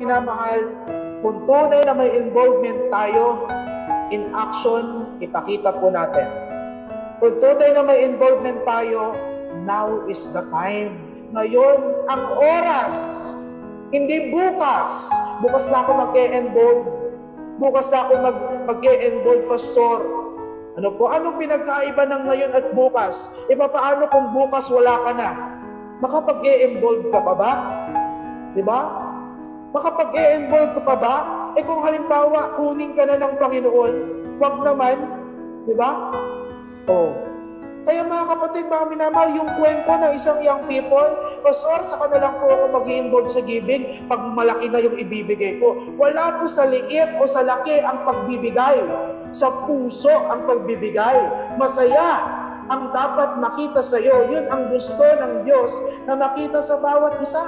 minamahal, kung tunay na may involvement tayo in action, ipakita po natin. Kung tunay na may involvement tayo, now is the time. Ngayon, ang oras. Hindi bukas. Bukas na ako mag-e-involve. Bukas na ako mag-e-involve, pastor. Ano po? Anong pinagkaiba ng ngayon at bukas? E paano kung bukas wala ka na? Makapag-e-involve ka pa ba? Diba? Makapag-e-involve ka pa ba? Eh kung halimbawa, kunin ka na ng Panginoon, wag naman. Diba? Oh. Kaya mga kapatid, mga minamahal, yung kwento ng isang young people, pastor, saka na lang po ako mag-i-involve sa giving pag malaki na yung ibibigay ko. Wala po sa liit o sa laki ang pagbibigay. Sa puso ang pagbibigay. Masaya ang dapat makita sa iyo. Yun ang gusto ng Diyos na makita sa bawat isa.